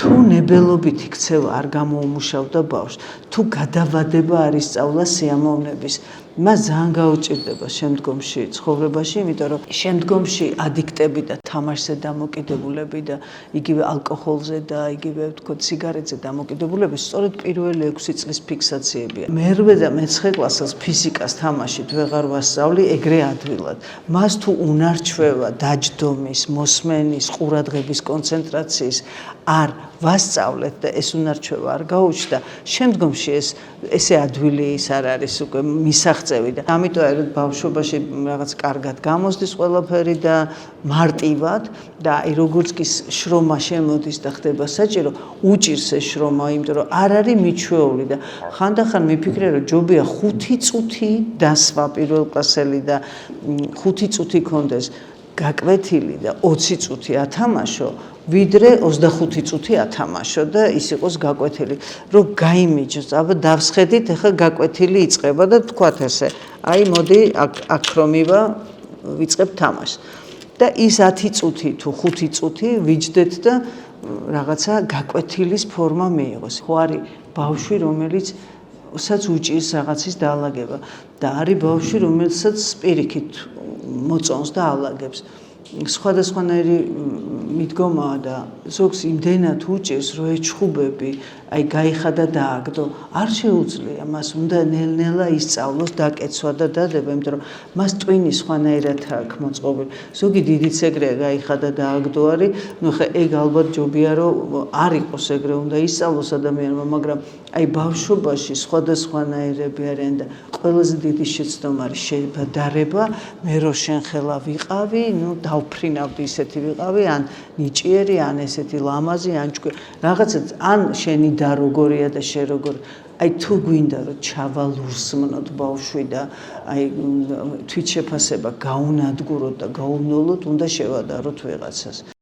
თუ ნებელობითი ქცევა არ გამოუმუშავდა ბავშვს, თუ გადავადება არ ისწავლა სიამოვნების, მას ძალიან გაუჭირდება შემდგომში ცხოვრებაში, იმიტომ რომ შემდგომში ადიქტები და თამაშზე დამოკიდებულები და იგივე ალკოჰოლზე და იგივე ვთქვათ სიგარეტზე დამოკიდებულები სწორედ პირველი 6 წლის ფიქსაციებია. მერვე და მე-9 კლასელს ფიზიკას თამაშით ვეღარ ვასწავლი ეგრე ადვილად. მას თუ უნარჩვევა, დაჯდომის, მოსმენის, ყურადღების, კონცენტრაციის არ ვასწავლეთ და ეს უნარჩვევა არ გაუჩნდა, შემდგომში ესე ადვილი ის არ არის უკვე მისაღწევი და ამიტომ რომ ბავშვობაში რაღაც კარგად გამოსდის ყველაფერი და მარტივად და აი როგორც კი შრომა შემოდის და ხდება საჭირო, უჭირს ეს შრომა, იმიტომ რომ არ არის მიჩვეული და ხანდახან მიფიქრე რომ ჯობია 5 წუთი დასვა პირველ კლასელი და 5 წუთი კონდეს გაკვეთილი და 20 წუთი ათამაშო, ვიდრე 25 წუთი ათამაშო და ის იყოს გაკვეთილი, რომ გაიმიჯოს. აბა დავსხედით, ახლა გაკვეთილი იწყება და თქვათ ესე, აი მოდი აქ რომ ივა, ვიწყებ თამაშს. და ის 10 წუთი თუ 5 წუთი ვიჯდეთ და რაღაცა გაკვეთილის ფორმა მიიღოს. ხო არის ბავშვი, რომელიც საც უჭირს რაღაცის დაალაგება და არის ბავშვი, რომელსაც პირიქით მოწონს და ალაგებს. სხვადასხვანაირი მიდგომაა და ზოგს იმდენად უჭირს, რომ ეჩხუბები, აი გაიხადა დააგდო, არ შეუძლია, მას უნდა ნელ-ნელა ისწავლოს დაკეცვა და დადება, იმიტომ რომ მას ტვინი სხვანაირად აქვს მოწყობილი. ზოგი დიდიც ეგრეა, გაიხადა დააგდო არის, ნუ ხე ეგ ალბათ ჯობია რომ არ იყოს ეგრე, უნდა ისწავლოს ადამიანმა, მაგრამ აი ბავშვობაში სხვადასხვანაირები არიან და ყველაზე დიდი შეცდომა არის შედარება, მე რო შენ ხელა ვიყავი, ნუ დავფრინავდი ისეთი ვიყავი, ან ნიჭიერი, ან ესეთი ლამაზი, ან რაღაცა ან შენი და როგორია და შე როგორ აი თუ გვინდა რომ ჩავალურსმნოთ ბავშვი და აი თვითშეფასება გაუნადგუროთ და გაუნოლოთ, უნდა შევადაროთ ვიღაცას.